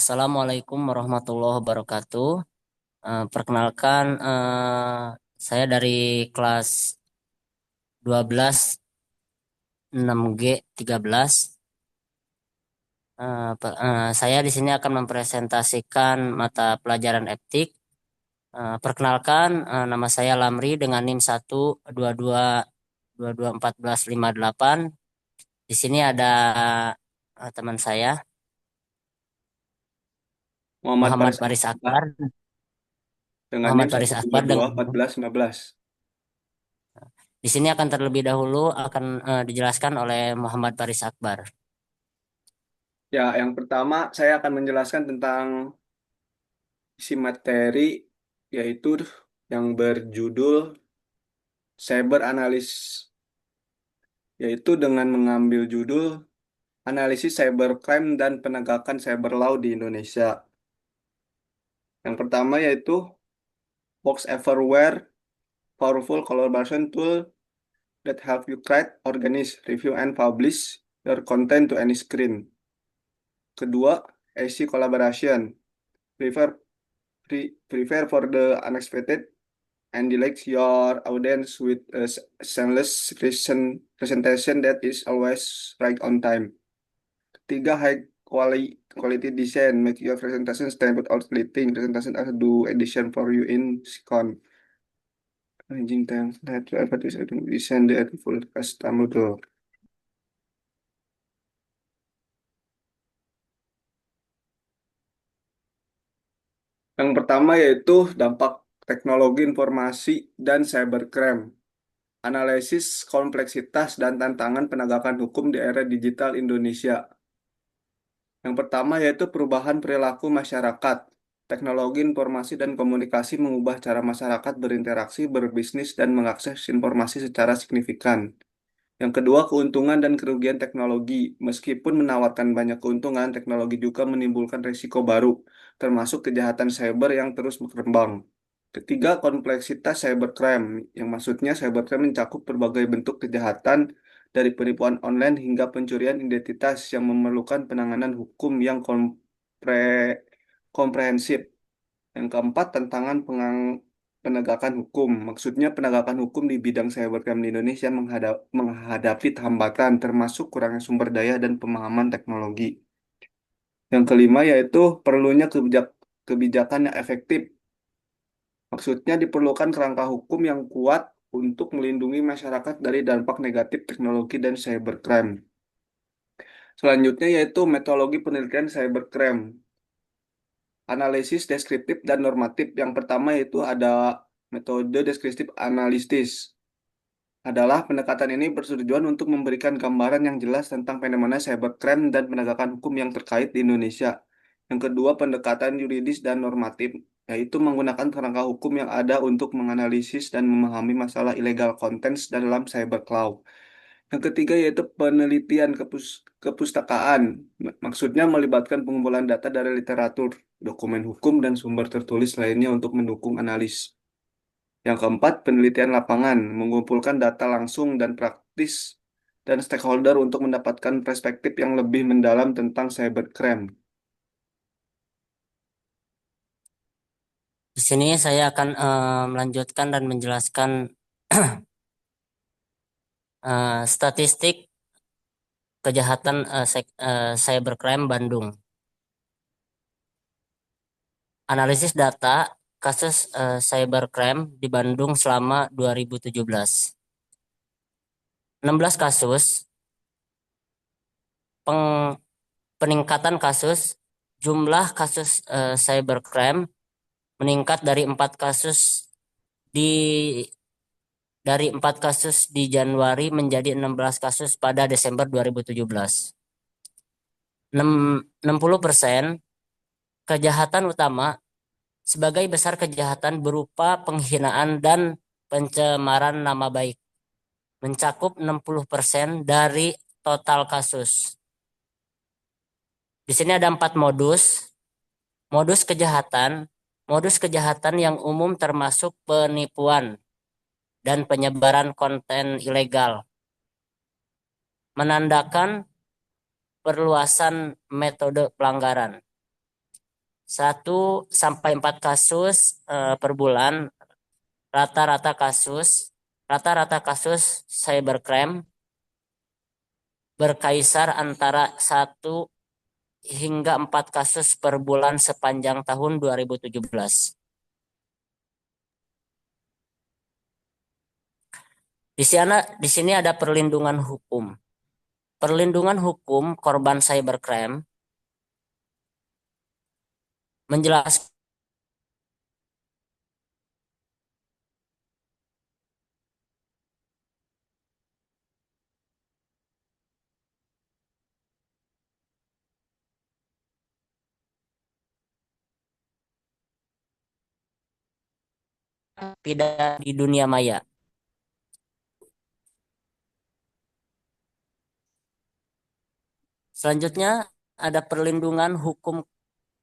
Assalamualaikum warahmatullahi wabarakatuh. Perkenalkan, saya dari kelas 12 6G 13. Saya di sini akan mempresentasikan mata pelajaran etik. Perkenalkan, nama saya Lamri dengan NIM 122221458. Di sini ada teman saya Muhammad Muhammad Paris Baris Akbar Akbar. dengan NIM Muhammad satu Baris dua Akbar dua dengan empat belas lima belas. Di sini akan terlebih dahulu akan dijelaskan oleh Muhammad Faris Akbar. Ya, yang pertama saya akan menjelaskan tentang isi materi yaitu yang berjudul Cyber Analysis, yaitu dengan mengambil judul Analisis Cybercrime dan Penegakan Cyber Law di Indonesia. Yang pertama yaitu Box Everywhere, Powerful Collaboration Tool that help you create, organize, review, and publish your content to any screen. Kedua, AC Collaboration. Prepare, prepare for the unexpected and delight your audience with a seamless presentation that is always right on time. Ketiga, high quality design. Make your presentation stand out lighting. Presentation as do edition for you in Sikon. Arranging time that to advertise design the full customer door. Yang pertama yaitu dampak teknologi informasi dan cybercrime. Analisis kompleksitas dan tantangan penegakan hukum di era digital Indonesia. Yang pertama yaitu perubahan perilaku masyarakat. Teknologi informasi dan komunikasi mengubah cara masyarakat berinteraksi, berbisnis, dan mengakses informasi secara signifikan. Yang kedua, keuntungan dan kerugian teknologi. Meskipun menawarkan banyak keuntungan, teknologi juga menimbulkan risiko baru, termasuk kejahatan cyber yang terus berkembang. Ketiga, kompleksitas cybercrime, yang maksudnya cybercrime mencakup berbagai bentuk kejahatan dari penipuan online hingga pencurian identitas yang memerlukan penanganan hukum yang komprehensif. Yang keempat, tantangan penegakan hukum. Maksudnya penegakan hukum di bidang cybercrime di Indonesia menghadapi hambatan termasuk kurangnya sumber daya dan pemahaman teknologi. Yang kelima yaitu perlunya kebijakan yang efektif. Maksudnya diperlukan kerangka hukum yang kuat untuk melindungi masyarakat dari dampak negatif teknologi dan cybercrime. Selanjutnya yaitu metodologi penelitian cybercrime. Analisis deskriptif dan normatif. Yang pertama yaitu ada metode deskriptif analisis. Adalah pendekatan ini bertujuan untuk memberikan gambaran yang jelas tentang fenomena cybercrime dan penegakan hukum yang terkait di Indonesia. Yang kedua, pendekatan yuridis dan normatif, yaitu menggunakan kerangka hukum yang ada untuk menganalisis dan memahami masalah illegal contents dalam cybercloud. Yang ketiga yaitu penelitian kepustakaan. Maksudnya melibatkan pengumpulan data dari literatur, dokumen hukum, dan sumber tertulis lainnya untuk mendukung analis. Yang keempat, penelitian lapangan, mengumpulkan data langsung dan praktis dan stakeholder untuk mendapatkan perspektif yang lebih mendalam tentang cybercrime. Di sini saya akan melanjutkan dan menjelaskan statistik kejahatan cybercrime Bandung. Analisis data kasus cybercrime di Bandung selama 2017. 16 kasus peng- peningkatan kasus, jumlah kasus cybercrime meningkat di 4 kasus di Januari menjadi 16 kasus pada Desember 2017. 60% kejahatan utama sebagai besar kejahatan berupa penghinaan dan pencemaran nama baik, mencakup 60% dari total kasus. Di sini ada 4 modus. Modus kejahatan, modus kejahatan yang umum termasuk penipuan dan penyebaran konten ilegal, menandakan perluasan metode pelanggaran. 1 sampai 4 kasus per bulan. Rata-rata kasus, rata-rata kasus cybercrime berkaisar antara 1 hingga 4 kasus per bulan sepanjang tahun 2017. Di sini ada perlindungan hukum. Perlindungan hukum korban cybercrime menjelaskan pidana di dunia maya. Selanjutnya ada perlindungan hukum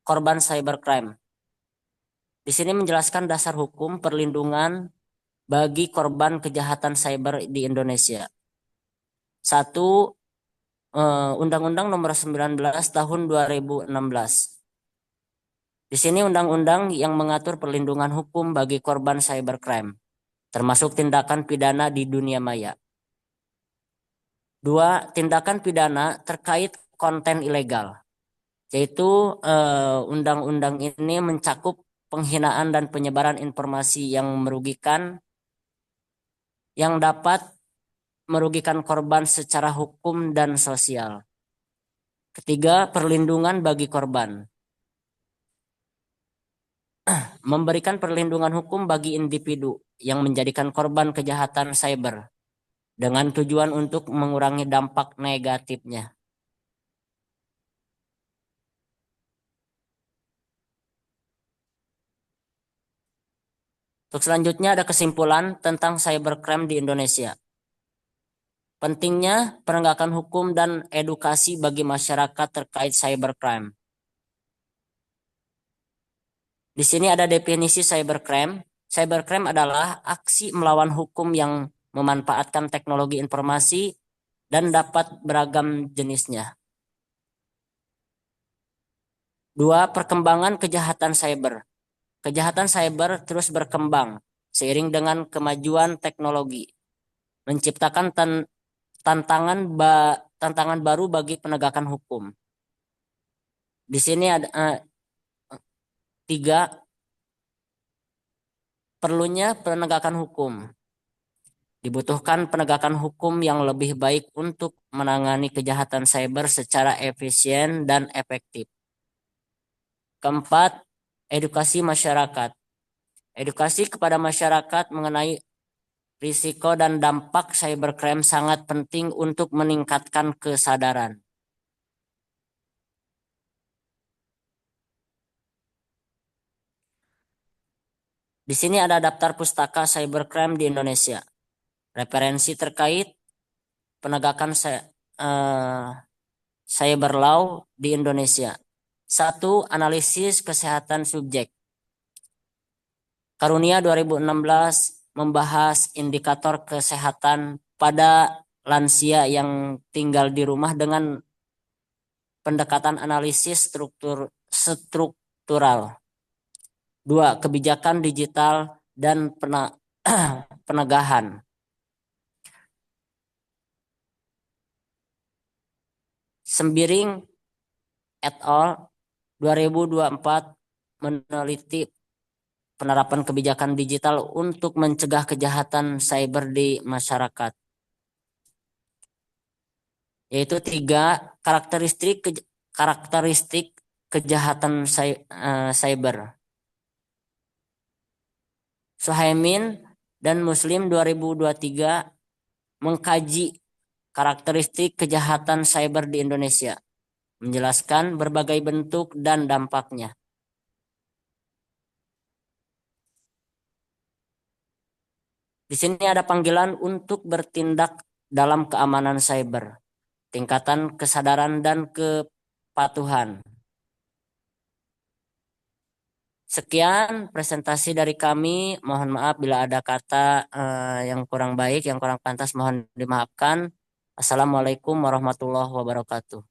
korban cybercrime. Di sini menjelaskan dasar hukum perlindungan bagi korban kejahatan cyber di Indonesia. Satu, Undang-Undang Nomor 19 Tahun 2016. Di sini undang-undang yang mengatur perlindungan hukum bagi korban cybercrime, termasuk tindakan pidana di dunia maya. Dua, tindakan pidana terkait konten ilegal, yaitu undang-undang ini mencakup penghinaan dan penyebaran informasi yang merugikan, yang dapat merugikan korban secara hukum dan sosial. Ketiga, perlindungan bagi korban. Memberikan perlindungan hukum bagi individu yang menjadikan korban kejahatan cyber dengan tujuan untuk mengurangi dampak negatifnya. Untuk selanjutnya ada kesimpulan tentang cybercrime di Indonesia. Pentingnya penegakan hukum dan edukasi bagi masyarakat terkait cybercrime. Di sini ada definisi cybercrime. Cybercrime adalah aksi melawan hukum yang memanfaatkan teknologi informasi dan dapat beragam jenisnya. Dua, perkembangan kejahatan cyber. Kejahatan cyber terus berkembang seiring dengan kemajuan teknologi, menciptakan tantangan baru bagi penegakan hukum. Di sini ada tiga, perlunya penegakan hukum. Dibutuhkan penegakan hukum yang lebih baik untuk menangani kejahatan cyber secara efisien dan efektif. Keempat, edukasi masyarakat. Edukasi kepada masyarakat mengenai risiko dan dampak cybercrime sangat penting untuk meningkatkan kesadaran. Di sini ada daftar pustaka cybercrime di Indonesia. Referensi terkait penegakan eh, cyber law di Indonesia. Satu, analisis kesehatan subjek. Karunia 2016 membahas indikator kesehatan pada lansia yang tinggal di rumah dengan pendekatan analisis struktural. Dua, kebijakan digital dan penegahan. Sembiring et al. 2024 meneliti penerapan kebijakan digital untuk mencegah kejahatan cyber di masyarakat. Yaitu tiga, karakteristik kejahatan cyber. Suhaimin dan Muslim 2023 mengkaji karakteristik kejahatan cyber di Indonesia, menjelaskan berbagai bentuk dan dampaknya. Di sini ada panggilan untuk bertindak dalam keamanan cyber, tingkatan kesadaran dan kepatuhan. Sekian presentasi dari kami. Mohon maaf bila ada kata yang kurang baik, yang kurang pantas, mohon dimaafkan. Assalamualaikum warahmatullahi wabarakatuh.